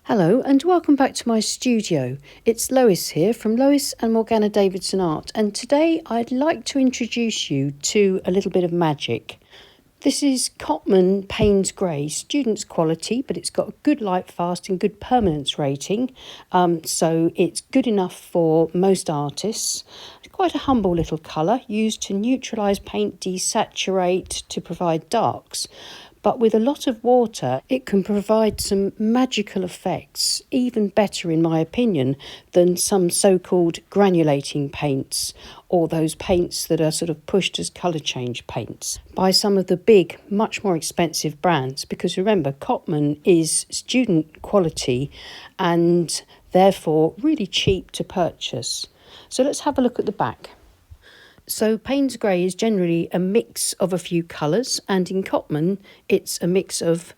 Hello and welcome back to my studio. It's Lois here from Lois and Morgana Davidson Art, and today I'd like to introduce you to a little bit of magic. This is Cotman Payne's Grey, student's quality, but it's got a good light fast and good permanence rating, so it's good enough for most artists. It's quite a humble little colour, used to neutralise paint, desaturate, to provide darks. But with a lot of water, it can provide some magical effects, even better in my opinion than some so-called granulating paints or those paints that are sort of pushed as colour change paints by some of the big, much more expensive brands. Because remember, Cotman is student quality and therefore really cheap to purchase. So let's have a look at the back. So Payne's Grey is generally a mix of a few colours, and in Cotman it's a mix of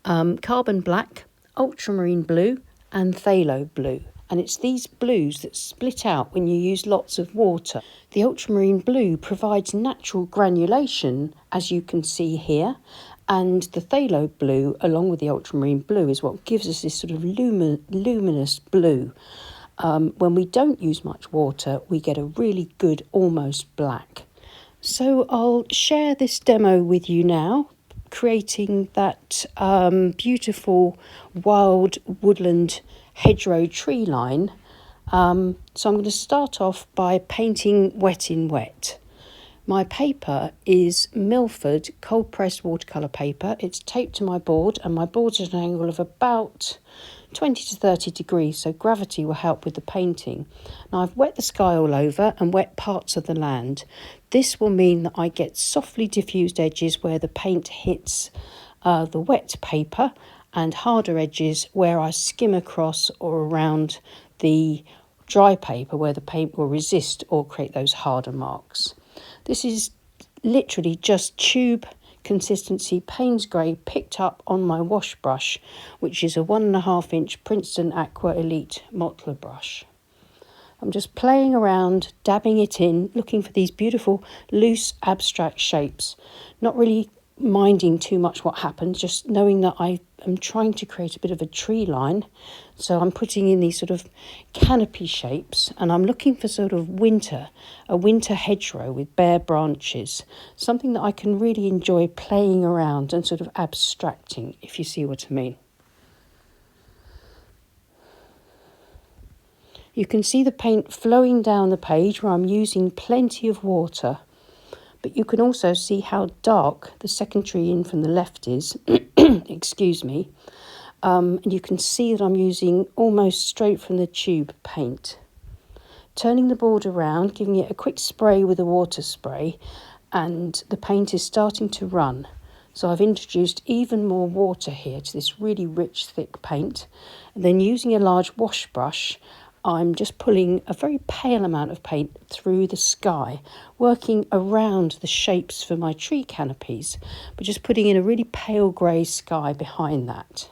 carbon black, ultramarine blue and phthalo blue. And it's these blues that split out when you use lots of water. The ultramarine blue provides natural granulation, as you can see here, and the phthalo blue, along with the ultramarine blue, is what gives us this sort of luminous blue. When we don't use much water, we get a really good almost black. So I'll share this demo with you now, creating that beautiful wild woodland hedgerow tree line. So I'm going to start off by painting wet in wet. My paper is Milford cold pressed watercolour paper. It's taped to my board, and my board's at an angle of about 20 to 30 degrees, so gravity will help with the painting. Now I've wet the sky all over and wet parts of the land. This will mean that I get softly diffused edges where the paint hits the wet paper, and harder edges where I skim across or around the dry paper where the paint will resist or create those harder marks. This is literally just tube consistency Payne's Grey picked up on my wash brush, which is a 1.5 inch Princeton Aqua Elite Mottler brush. I'm just playing around, dabbing it in, looking for these beautiful loose abstract shapes, not really minding too much what happens, just knowing that I am trying to create a bit of a tree line. So I'm putting in these sort of canopy shapes, and I'm looking for sort of a winter hedgerow with bare branches, something that I can really enjoy playing around and sort of abstracting, if you see what I mean. You can see the paint flowing down the page where I'm using plenty of water. But you can also see how dark the second tree in from the left is, excuse me, and you can see that I'm using almost straight from the tube paint. Turning the board around, giving it a quick spray with a water spray, and the paint is starting to run. So I've introduced even more water here to this really rich, thick paint. And then using a large wash brush, I'm just pulling a very pale amount of paint through the sky, working around the shapes for my tree canopies, but just putting in a really pale grey sky behind that.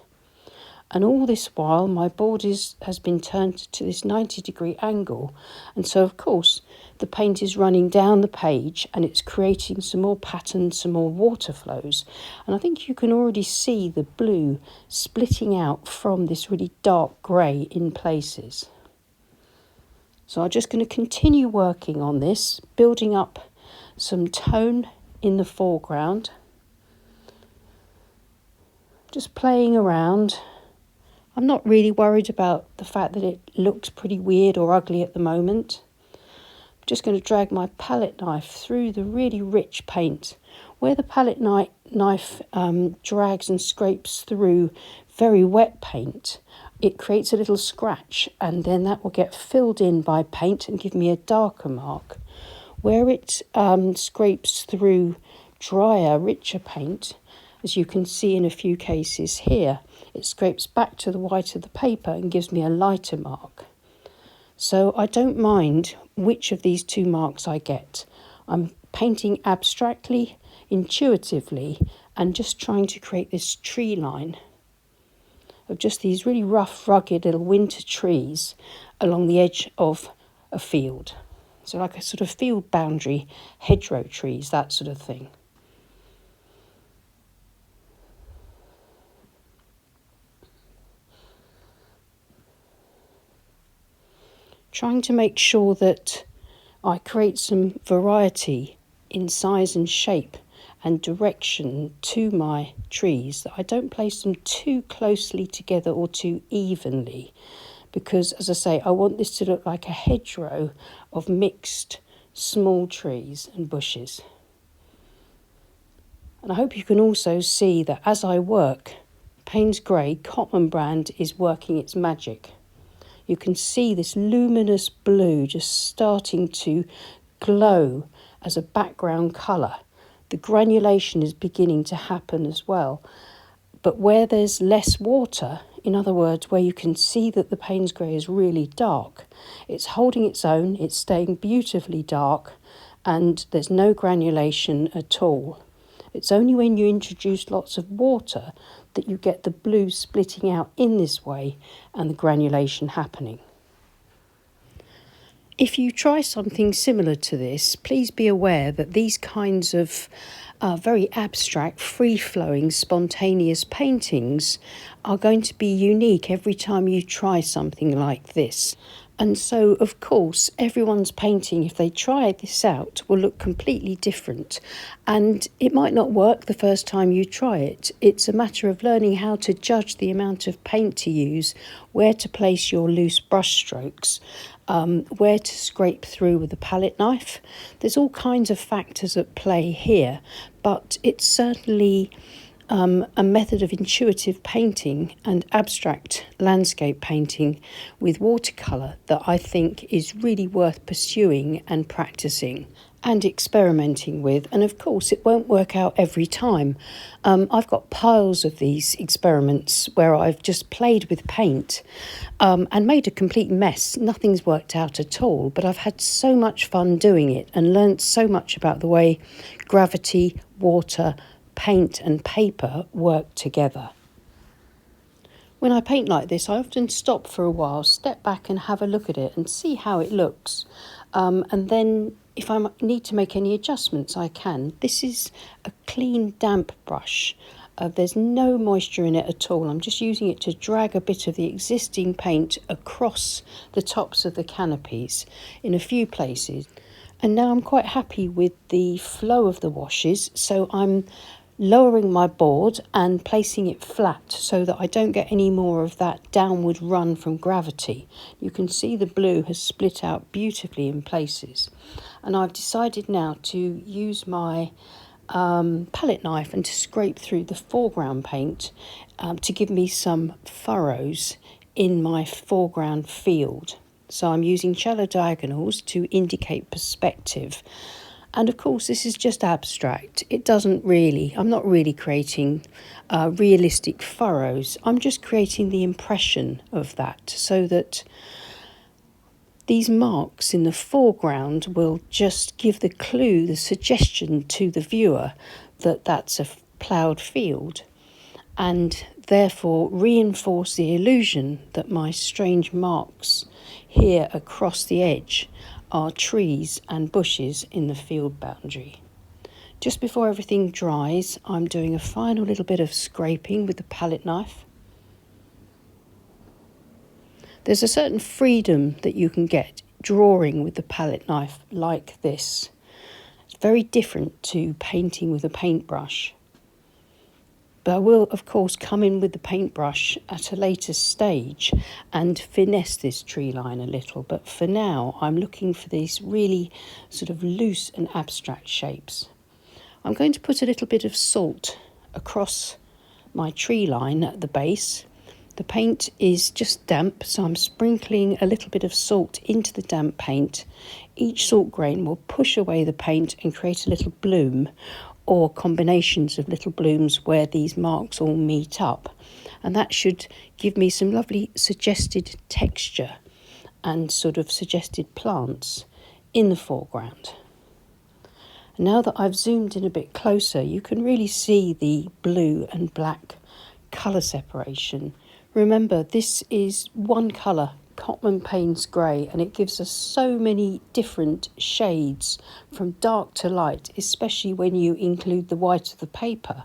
And all this while, my board has been turned to this 90-degree angle, and so of course the paint is running down the page and it's creating some more patterns, some more water flows. And I think you can already see the blue splitting out from this really dark grey in places. So I'm just going to continue working on this, building up some tone in the foreground. Just playing around. I'm not really worried about the fact that it looks pretty weird or ugly at the moment. I'm just going to drag my palette knife through the really rich paint. Where the palette knife drags and scrapes through very wet paint, it creates a little scratch, and then that will get filled in by paint and give me a darker mark. Where it scrapes through drier, richer paint, as you can see in a few cases here, it scrapes back to the white of the paper and gives me a lighter mark. So I don't mind which of these two marks I get. I'm painting abstractly, intuitively, and just trying to create this tree line of just these really rough, rugged little winter trees along the edge of a field. So like a sort of field boundary, hedgerow trees, that sort of thing. trying to make sure that I create some variety in size and shape and direction to my trees, that I don't place them too closely together or too evenly, because, as I say, I want this to look like a hedgerow of mixed small trees and bushes. And I hope you can also see that as I work, Payne's Grey Cotman brand is working its magic. You can see this luminous blue just starting to glow as a background colour. The granulation is beginning to happen as well. But where there's less water, in other words, where you can see that the Payne's Grey is really dark, it's holding its own, it's staying beautifully dark, and there's no granulation at all. It's only when you introduce lots of water that you get the blue splitting out in this way and the granulation happening. If you try something similar to this, please be aware that these kinds of very abstract, free-flowing, spontaneous paintings are going to be unique every time you try something like this. And so, of course, everyone's painting, if they try this out, will look completely different. And it might not work the first time you try it. It's a matter of learning how to judge the amount of paint to use, where to place your loose brush strokes, where to scrape through with a palette knife. There's all kinds of factors at play here, but it's certainly a method of intuitive painting and abstract landscape painting with watercolour that I think is really worth pursuing and practicing and experimenting with. And of course it won't work out every time. I've got piles of these experiments where I've just played with paint and made a complete mess. Nothing's worked out at all, but I've had so much fun doing it and learnt so much about the way gravity, water, paint and paper work together. When I paint like this, I often stop for a while, step back and have a look at it and see how it looks. And then if I need to make any adjustments, I can. This is a clean, damp brush. There's no moisture in it at all. I'm just using it to drag a bit of the existing paint across the tops of the canopies in a few places. And now I'm quite happy with the flow of the washes, so I'm lowering my board and placing it flat so that I don't get any more of that downward run from gravity. You can see the blue has split out beautifully in places. And I've decided now to use my palette knife and to scrape through the foreground paint to give me some furrows in my foreground field. So I'm using shallow diagonals to indicate perspective. And of course, this is just abstract. I'm not really creating realistic furrows. I'm just creating the impression of that so that these marks in the foreground will just give the clue, the suggestion to the viewer that that's a ploughed field, and therefore reinforce the illusion that my strange marks here across the edge are trees and bushes in the field boundary. Just before everything dries, I'm doing a final little bit of scraping with the palette knife. There's a certain freedom that you can get drawing with the palette knife like this. It's very different to painting with a paintbrush. But I will, of course, come in with the paintbrush at a later stage and finesse this tree line a little. But for now, I'm looking for these really sort of loose and abstract shapes. I'm going to put a little bit of salt across my tree line at the base. The paint is just damp, so I'm sprinkling a little bit of salt into the damp paint. Each salt grain will push away the paint and create a little bloom, or combinations of little blooms where these marks all meet up. And that should give me some lovely suggested texture and sort of suggested plants in the foreground. And now that I've zoomed in a bit closer, you can really see the blue and black colour separation. Remember, this is one colour, Cotman Payne's Grey, and it gives us so many different shades from dark to light, especially when you include the white of the paper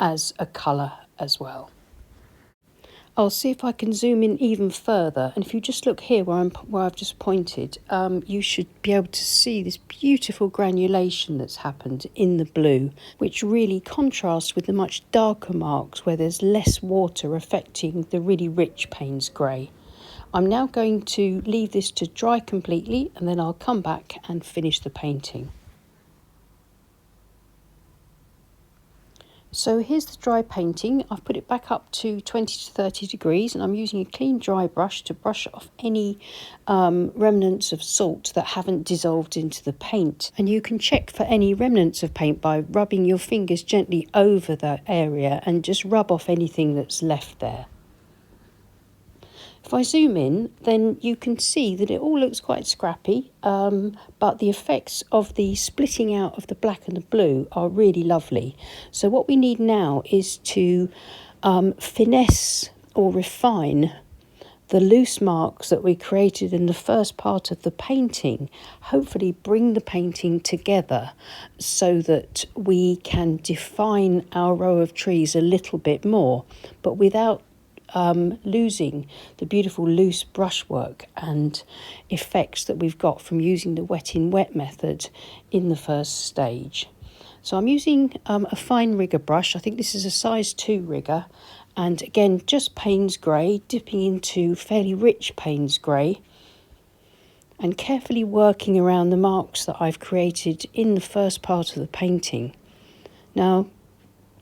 as a colour as well. I'll see if I can zoom in even further, and if you just look here where I've just pointed, you should be able to see this beautiful granulation that's happened in the blue, which really contrasts with the much darker marks where there's less water affecting the really rich Payne's grey. I'm now going to leave this to dry completely, and then I'll come back and finish the painting. So here's the dry painting. I've put it back up to 20 to 30 degrees, and I'm using a clean dry brush to brush off any remnants of salt that haven't dissolved into the paint. And you can check for any remnants of paint by rubbing your fingers gently over that area and just rub off anything that's left there. If I zoom in, then you can see that it all looks quite scrappy, but the effects of the splitting out of the black and the blue are really lovely. So what we need now is to finesse or refine the loose marks that we created in the first part of the painting, hopefully bring the painting together so that we can define our row of trees a little bit more, but without losing the beautiful loose brushwork and effects that we've got from using the wet in wet method in the first stage. So I'm using a fine rigger brush. I think this is a size 2 rigger, and again just Payne's grey, dipping into fairly rich Payne's grey and carefully working around the marks that I've created in the first part of the painting. Now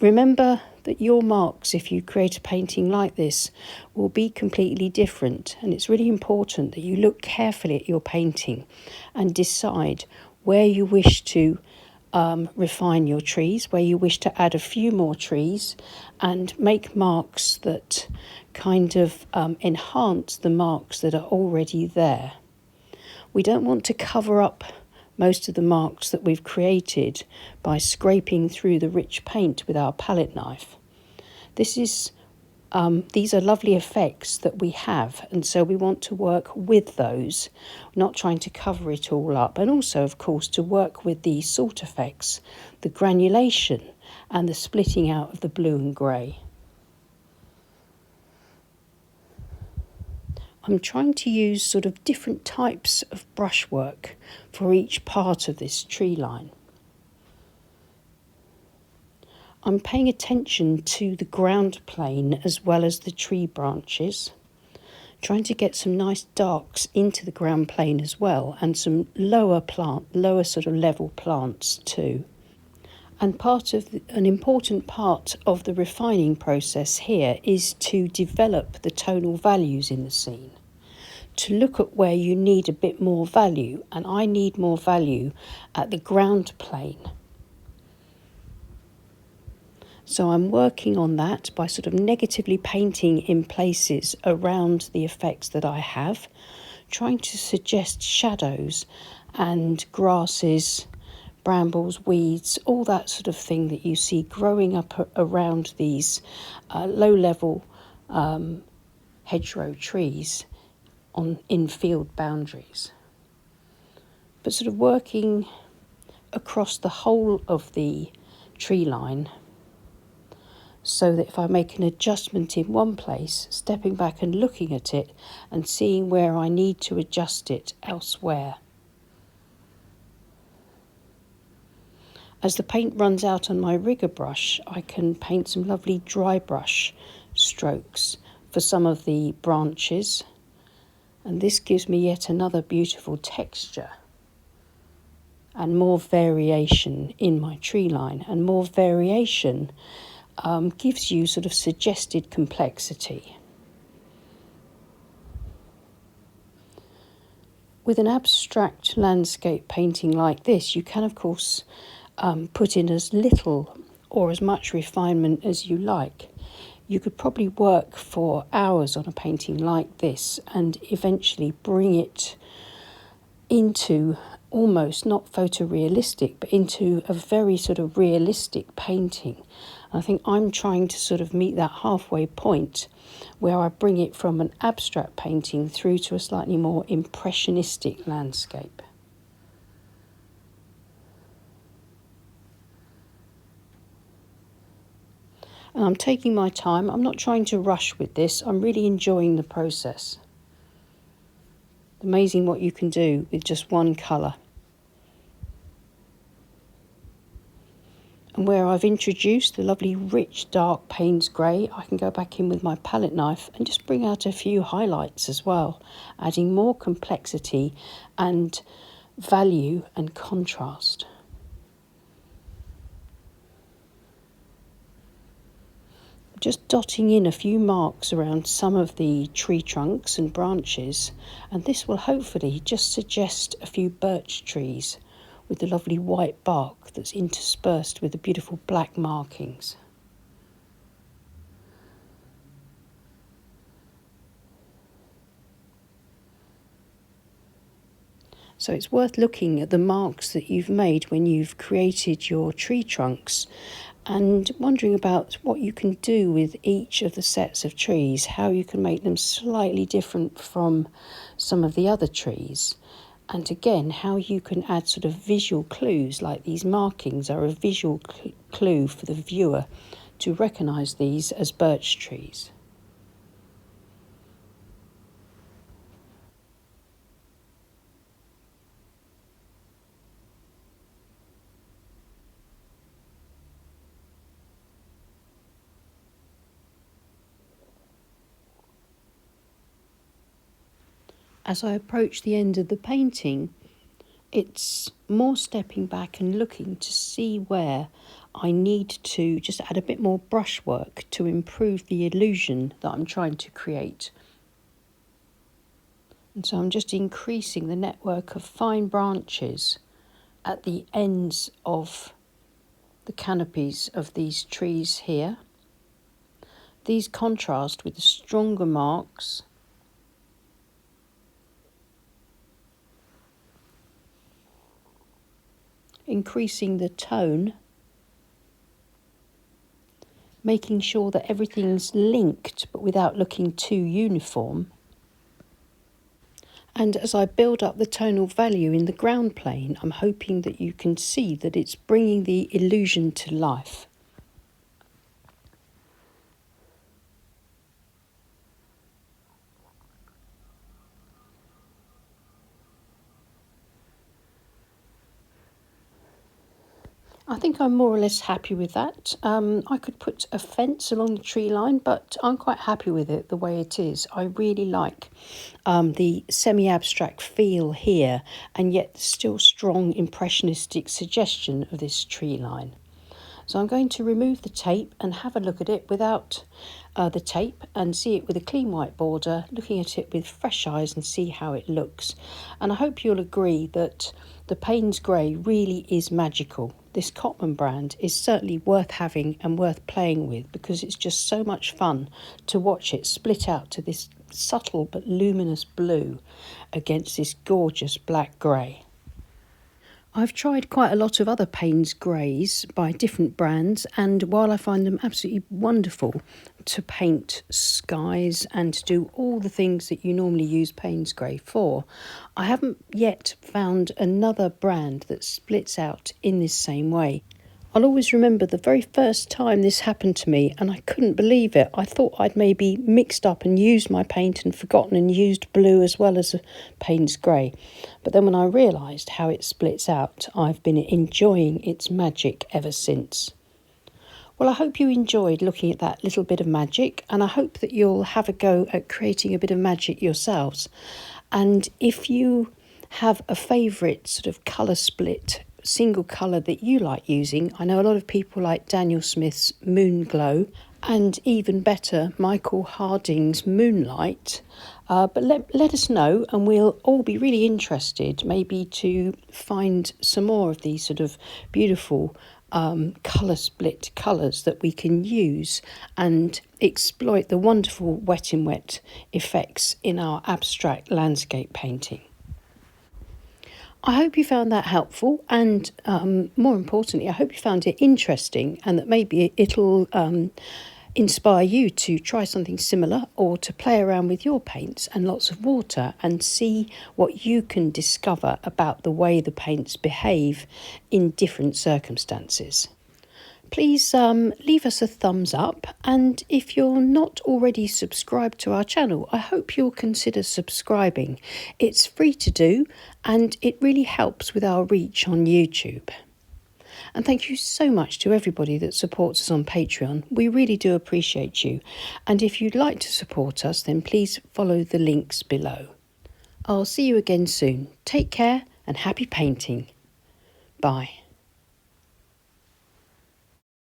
remember that your marks, if you create a painting like this, will be completely different, and it's really important that you look carefully at your painting and decide where you wish to refine your trees, where you wish to add a few more trees, and make marks that kind of enhance the marks that are already there. We don't want to cover up most of the marks that we've created by scraping through the rich paint with our palette knife. These are lovely effects that we have, and so we want to work with those, not trying to cover it all up, and also of course to work with the salt effects, the granulation and the splitting out of the blue and grey. I'm trying to use sort of different types of brushwork for each part of this tree line. I'm paying attention to the ground plane as well as the tree branches, trying to get some nice darks into the ground plane as well, and some lower sort of level plants too. And an important part of the refining process here is to develop the tonal values in the scene, to look at where you need a bit more value, and I need more value at the ground plane. So I'm working on that by sort of negatively painting in places around the effects that I have, trying to suggest shadows and grasses, brambles, weeds, all that sort of thing that you see growing up around these low-level hedgerow trees in field boundaries. But sort of working across the whole of the tree line, so that if I make an adjustment in one place, stepping back and looking at it and seeing where I need to adjust it elsewhere. As the paint runs out on my rigger brush, I can paint some lovely dry brush strokes for some of the branches, and this gives me yet another beautiful texture and more variation in my tree line, and more variation gives you sort of suggested complexity. With an abstract landscape painting like this, you can of course put in as little or as much refinement as you like. You could probably work for hours on a painting like this and eventually bring it into almost not photorealistic, but into a very sort of realistic painting. I think I'm trying to sort of meet that halfway point where I bring it from an abstract painting through to a slightly more impressionistic landscape. And I'm taking my time. I'm not trying to rush with this. I'm really enjoying the process. Amazing what you can do with just one colour. And where I've introduced the lovely rich dark Payne's grey, I can go back in with my palette knife and just bring out a few highlights as well, adding more complexity and value and contrast. Just dotting in a few marks around some of the tree trunks and branches, and this will hopefully just suggest a few birch trees with the lovely white bark that's interspersed with the beautiful black markings. So it's worth looking at the marks that you've made when you've created your tree trunks and wondering about what you can do with each of the sets of trees, how you can make them slightly different from some of the other trees. And again, how you can add sort of visual clues, like these markings are a visual clue for the viewer to recognise these as birch trees. As I approach the end of the painting, it's more stepping back and looking to see where I need to just add a bit more brushwork to improve the illusion that I'm trying to create. And so I'm just increasing the network of fine branches at the ends of the canopies of these trees here. These contrast with the stronger marks increasing the tone, making sure that everything's linked but without looking too uniform. And as I build up the tonal value in the ground plane, I'm hoping that you can see that it's bringing the illusion to life. I think I'm more or less happy with that. I could put a fence along the tree line, but I'm quite happy with it the way it is. I really like the semi-abstract feel here, and yet still strong impressionistic suggestion of this tree line. So I'm going to remove the tape and have a look at it without the tape and see it with a clean white border, looking at it with fresh eyes and see how it looks. And I hope you'll agree that the Payne's Grey really is magical. This Cotman brand is certainly worth having and worth playing with because it's just so much fun to watch it split out to this subtle but luminous blue against this gorgeous black grey. I've tried quite a lot of other Payne's Greys by different brands, and while I find them absolutely wonderful to paint skies and to do all the things that you normally use Payne's Grey for, I haven't yet found another brand that splits out in this same way. I'll always remember the very first time this happened to me, and I couldn't believe it. I thought I'd maybe mixed up and used my paint and forgotten and used blue as well as a Payne's Grey. But then when I realised how it splits out, I've been enjoying its magic ever since. Well, I hope you enjoyed looking at that little bit of magic, and I hope that you'll have a go at creating a bit of magic yourselves. And if you have a favourite sort of colour split, single colour that you like using, I know a lot of people like Daniel Smith's Moon Glow, and even better, Michael Harding's Moonlight. But let us know, and we'll all be really interested maybe to find some more of these sort of beautiful colour split colours that we can use and exploit the wonderful wet in wet effects in our abstract landscape painting. I hope you found that helpful, and more importantly, I hope you found it interesting and that maybe it'll inspire you to try something similar or to play around with your paints and lots of water and see what you can discover about the way the paints behave in different circumstances. Please leave us a thumbs up, and if you're not already subscribed to our channel, I hope you'll consider subscribing. It's free to do and it really helps with our reach on YouTube. And thank you so much to everybody that supports us on Patreon. We really do appreciate you. And if you'd like to support us, then please follow the links below. I'll see you again soon. Take care and happy painting. Bye.